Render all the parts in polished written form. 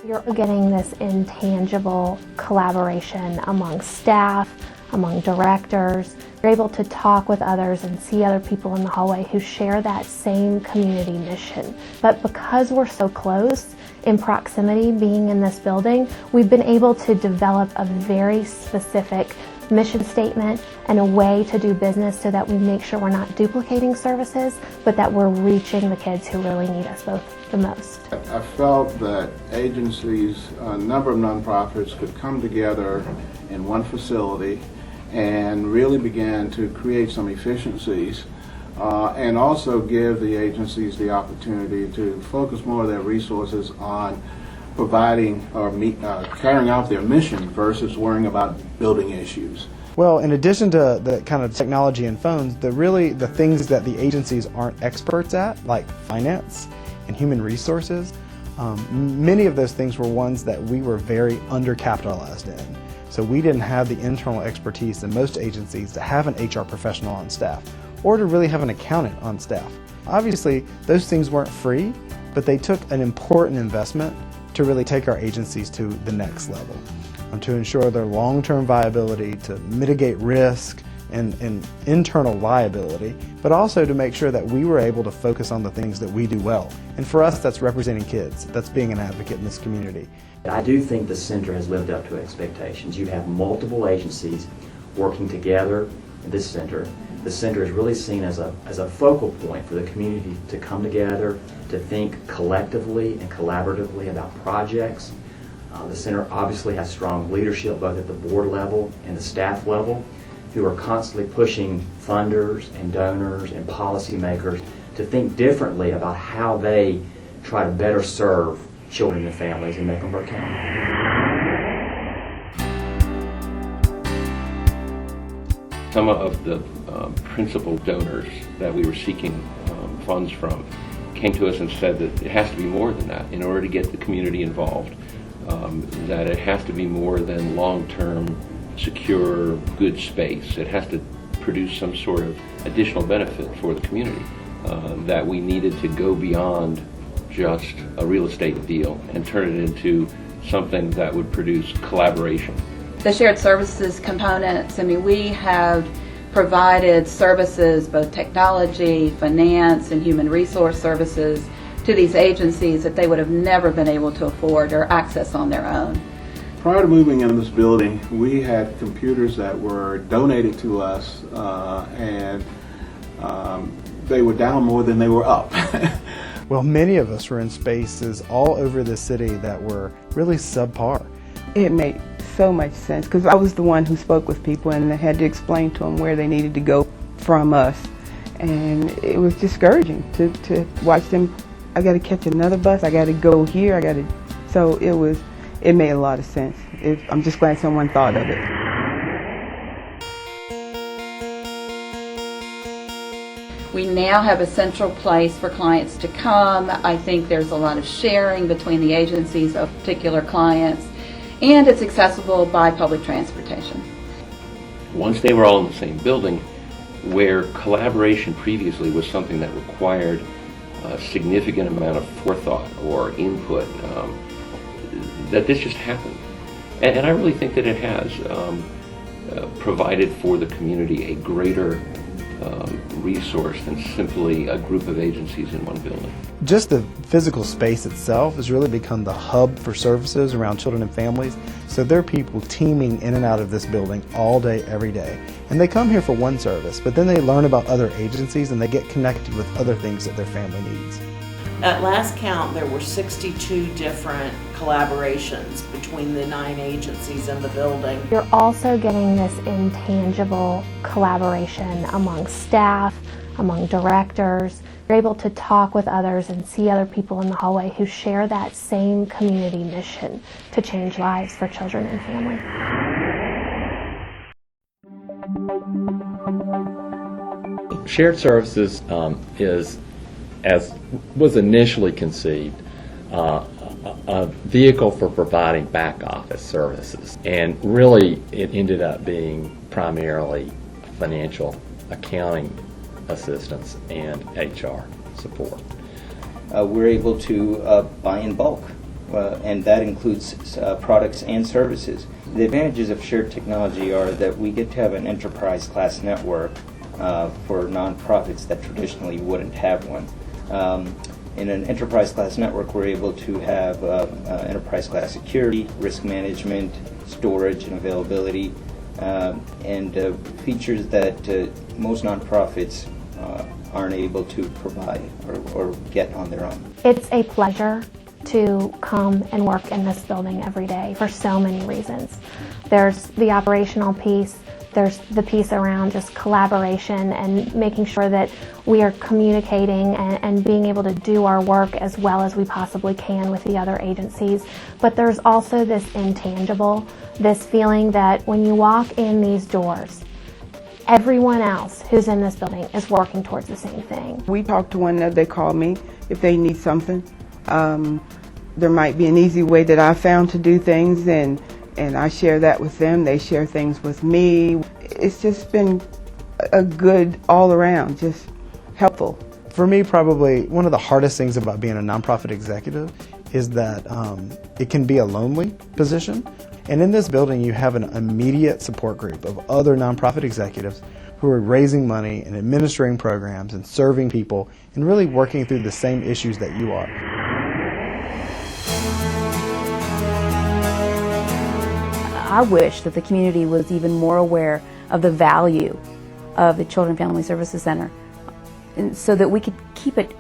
You're getting this intangible collaboration among staff, among directors. You're able to talk with others and see other people in the hallway who share that same community mission. But because we're so close in proximity, being in this building, we've been able to develop a very specific mission statement and a way to do business so that we make sure we're not duplicating services, but that we're reaching the kids who really need us both the most. I felt that agencies, a number of nonprofits could come together in one facility and really began to create some efficiencies and also give the agencies the opportunity to focus more of their resources on providing or carrying out their mission versus worrying about building issues. Well, in addition to the kind of technology and phones, the things that the agencies aren't experts at, like finance and human resources, many of those things were ones that we were very undercapitalized in. So we didn't have the internal expertise in most agencies to have an HR professional on staff or to really have an accountant on staff. Obviously, those things weren't free, but they took an important investment to really take our agencies to the next level, to ensure their long-term viability, to mitigate risk and internal liability, but also to make sure that we were able to focus on the things that we do well. And for us, that's representing kids. That's being an advocate in this community. I do think the center has lived up to expectations. You have multiple agencies working together in this center. The center is really seen as a focal point for the community to come together, to think collectively and collaboratively about projects. The center obviously has strong leadership both at the board level and the staff level, who are constantly pushing funders and donors and policymakers to think differently about how they try to better serve children and families in Mecklenburg County. Some of the principal donors that we were seeking funds from came to us and said that it has to be more than that in order to get the community involved, that it has to be more than long-term, secure, good space. It has to produce some sort of additional benefit for the community, that we needed to go beyond just a real estate deal and turn it into something that would produce collaboration. The shared services components, we have provided services, both technology, finance, and human resource services to these agencies that they would have never been able to afford or access on their own. Prior to moving in this building, we had computers that were donated to us and they were down more than they were up. Well, many of us were in spaces all over the city that were really subpar. It made so much sense because I was the one who spoke with people and I had to explain to them where they needed to go from us. And it was discouraging to watch them. I got to catch another bus, I got to go here, so it made a lot of sense. I'm just glad someone thought of it. We now have a central place for clients to come. I think there's a lot of sharing between the agencies of particular clients, and it's accessible by public transportation. Once they were all in the same building, where collaboration previously was something that required a significant amount of forethought or input, that this just happened. And I really think that it has provided for the community a greater resource than simply a group of agencies in one building. Just the physical space itself has really become the hub for services around children and families. So there are people teaming in and out of this building all day, every day. And they come here for one service, but then they learn about other agencies and they get connected with other things that their family needs. At last count, there were 62 different collaborations between the 9 agencies in the building. You're also getting this intangible collaboration among staff, among directors. You're able to talk with others and see other people in the hallway who share that same community mission to change lives for children and families. Shared services is, as was initially conceived, a vehicle for providing back office services, and really it ended up being primarily financial accounting assistance and HR support. We're able to buy in bulk and that includes products and services. The advantages of shared technology are that we get to have an enterprise class network for nonprofits that traditionally wouldn't have one. In an enterprise class network, we're able to have enterprise class security, risk management, storage and availability, and features that most nonprofits aren't able to provide or get on their own. It's a pleasure to come and work in this building every day for so many reasons. There's the operational piece, there's the piece around just collaboration and making sure that we are communicating and being able to do our work as well as we possibly can with the other agencies. But there's also this intangible, this feeling that when you walk in these doors, everyone else who's in this building is working towards the same thing. We talk to one another, they call me if they need something. There might be an easy way that I found to do things, and I share that with them. They share things with me. It's just been a good all around, just helpful. For me, probably one of the hardest things about being a nonprofit executive is that it can be a lonely position. And in this building, you have an immediate support group of other nonprofit executives who are raising money and administering programs and serving people and really working through the same issues that you are. I wish that the community was even more aware of the value of the Children and Family Services Center, and so that we could keep it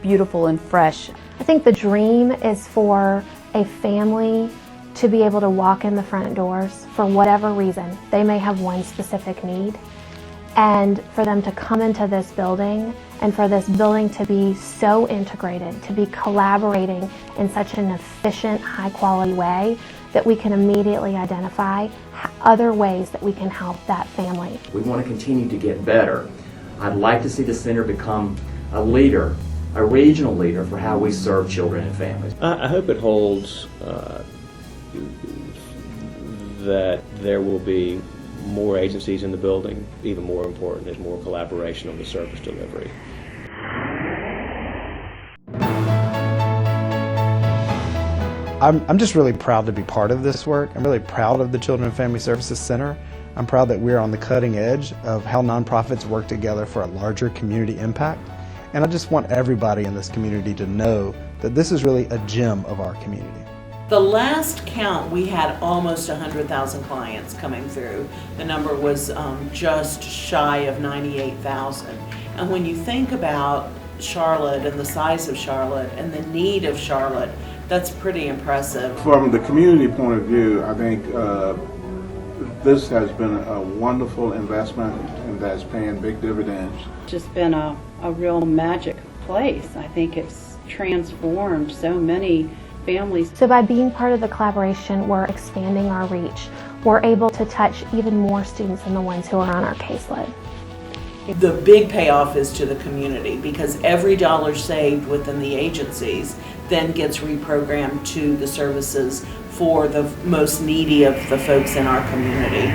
beautiful and fresh. I think the dream is for a family to be able to walk in the front doors for whatever reason. They may have one specific need, and for them to come into this building and for this building to be so integrated, to be collaborating in such an efficient, high-quality way that we can immediately identify other ways that we can help that family. We want to continue to get better. I'd like to see the center become a leader, a regional leader for how we serve children and families. I hope it holds that there will be more agencies in the building. Even more important is more collaboration on the service delivery. I'm just really proud to be part of this work. I'm really proud of the Children and Family Services Center. I'm proud that we're on the cutting edge of how nonprofits work together for a larger community impact. And I just want everybody in this community to know that this is really a gem of our community. The last count, we had almost 100,000 clients coming through. The number was just shy of 98,000. And when you think about Charlotte and the size of Charlotte and the need of Charlotte, that's pretty impressive. From the community point of view, I think this has been a wonderful investment and that's paying big dividends. Just been a real magic place. I think it's transformed so many families. So by being part of the collaboration, we're expanding our reach. We're able to touch even more students than the ones who are on our caseload. The big payoff is to the community, because every dollar saved within the agencies then gets reprogrammed to the services for the most needy of the folks in our community.